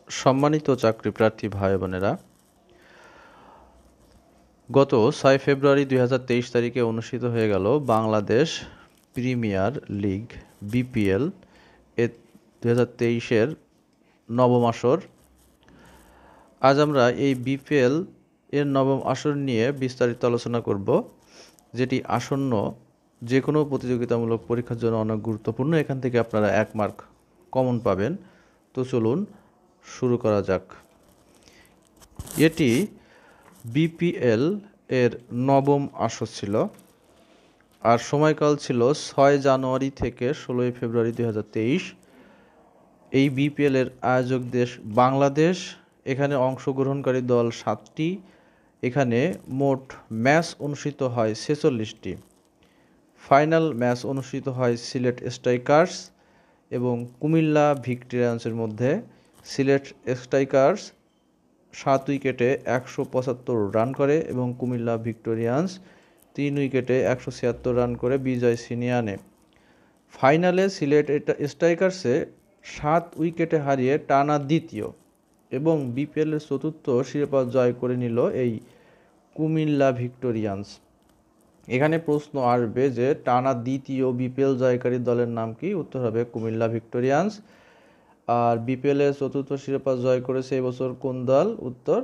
সম্মানিত চাকরি প্রার্থী ভাই বোনেরা, গত 6 ফেব্রুয়ারি 2023 তারিখে অনুষ্ঠিত হয়ে গেল বাংলাদেশ প্রিমিয়ার লিগ বিপিএল 2023-এর নবম আসর। আজ আমরা এই বিপিএল এর নবম আসর নিয়ে বিস্তারিত আলোচনা করব, যেটি আসন্ন যে কোনো প্রতিযোগিতামূলক পরীক্ষার জন্য অনেক গুরুত্বপূর্ণ। এখান থেকে আপনারা 1 মার্ক কমন পাবেন। তো চলুন শুরু করা যাক। এটি বিপিএল এর নবম আসর ছিল, আর সময়কাল ছিল 6 জানুয়ারি থেকে 16 ফেব্রুয়ারি 2023। এই বিপিএল এর আয়োজক দেশ বাংলাদেশ। এখানে অংশগ্রহণকারী দল 7টি। এখানে মোট ম্যাচ অনুষ্ঠিত হয় 46টি। ফাইনাল ম্যাচ অনুষ্ঠিত হয় সিলেট স্ট্রাইকার্স এবং কুমিল্লা ভিক্টোরিয়ান্সের মধ্যে। সিলেট স্ট্রাইকার্স 7 উইকেটে 175 রান করে এবং কুমিল্লা ভিক্টোরিয়ান্স 3 উইকেটে 176 রান করে বিজয় ছিনিয়ে আনে। ফাইনালে সিলেট স্ট্রাইকার্সে 7 উইকেটে হারিয়ে টানা দ্বিতীয় এবং বিপিএলের চতুর্থ শিরোপা জয় করে নিল এই কুমিল্লা ভিক্টোরিয়ান্স। এখানে প্রশ্ন আসবে যে টানা দ্বিতীয় বিপিএল জয়কারী দলের নাম কি? উত্তর হবে কুমিল্লা ভিক্টোরিয়ান্স। আর বিপিএলের চতুর্থ শিরোপা জয় করেছে এবছর কোন দল? উত্তর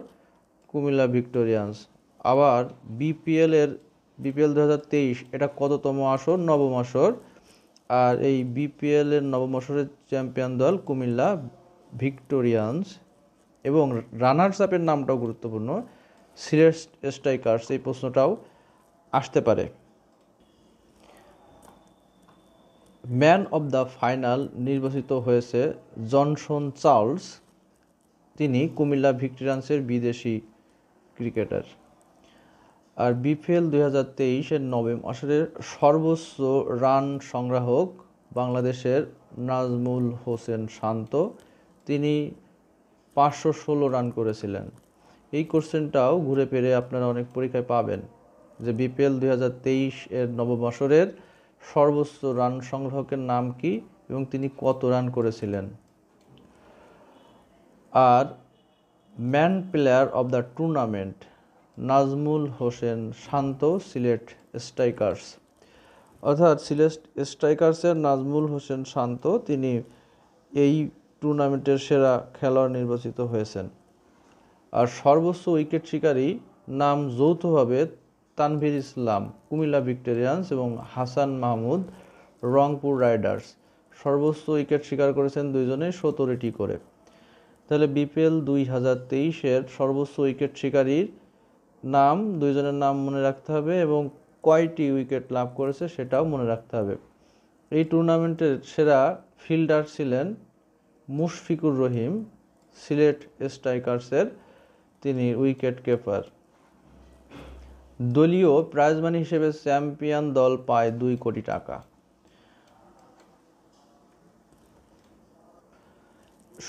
কুমিল্লা ভিক্টোরিয়ান্স। আবার বিপিএল 2023 এটা কততম আসর? নবম আসর। আর এই বিপিএল এর নবম আসরের চ্যাম্পিয়ন দল কুমিল্লা ভিক্টোরিয়ান্স এবং রানার্স আপের নামটাও গুরুত্বপূর্ণ, সিলেট স্ট্রাইকার্স। এই প্রশ্নটাও আসতে পারে। ম্যান অব দ্য ফাইনাল নির্বাচিত হয়েছে জনসন চার্লস। তিনি কুমিল্লা ভিক্টোরিয়ান্সের বিদেশি ক্রিকেটার। আর বিপিএল 2023-এর নবম আসরের সর্বোচ্চ রান সংগ্রাহক বাংলাদেশের নাজমুল হোসেন শান্ত। তিনি 516 রান করেছিলেন। এই কোশ্চেনটাও ঘুরে ফিরে আপনারা অনেক পরীক্ষায় পাবেন যে বিপিএল 2023-এর নবম আসরের সর্বোচ্চ রান সংগ্রাহকের নাম কি এবং তিনি কত রান করেছিলেন। আর man player of the tournament Najmul Hossain Shanto, Sylhet Strikers. অর্থাৎ সিলেট স্ট্রাইকার্সের নাজমুল হোসেন শান্ত তিনি এই টুর্নামেন্টের সেরা খেলোয়াড় নির্বাচিত হয়েছেন। আর সর্বোচ্চ উইকেট শিকারী নাম যৌথভাবে তানভীর ইসলাম কুমিল্লা ভিক্টোরিয়ান্স এবং হাসান মাহমুদ রংপুর রাইডার্স। সর্বোচ্চ উইকেট শিকার করেছেন দুইজনে 17টি করে। তাহলে বিপিএল 2023-এর সর্বোচ্চ উইকেট শিকারীর নাম, দুইজনের নাম মনে রাখতে হবে এবং কয়টি উইকেট লাভ করেছে সেটাও মনে রাখতে হবে। এই টুর্নামেন্টের সেরা ফিল্ডার ছিলেন মুশফিকুর রহিম, সিলেট স্ট্রাইকার্সের তিনি উইকেট কিপার। দলীয় প্রাইজ মানি হিসেবে চ্যাম্পিয়ন দল পায় 2 কোটি টাকা।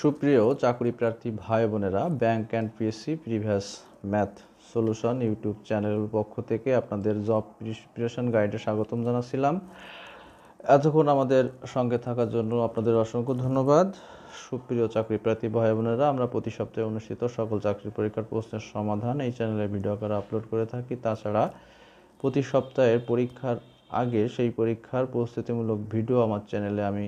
সুপ্রিয় চাকরি প্রার্থী ভাই বোনেরা, bank and PSC previous math solution YouTube চ্যানেলের পক্ষ থেকে আপনাদের জব প্রিপারেশন গাইডে স্বাগতম জানাচ্ছিলাম। এতক্ষণ আমাদের সঙ্গে থাকার জন্য আপনাদের অসংখ্য ধন্যবাদ। সুপ্রিয় চাকরি প্রার্থী ভাই বোনেরা, আমরা প্রতি সপ্তাহে অনুষ্ঠিত সকল চাকরি পরীক্ষার প্রশ্নের সমাধান এই চ্যানেলে ভিডিও আকারে আপলোড করে থাকি। তাছাড়া প্রতি সপ্তাহের পরীক্ষার আগে সেই পরীক্ষার প্রস্তুতিমূলক ভিডিও আমার চ্যানেলে আমি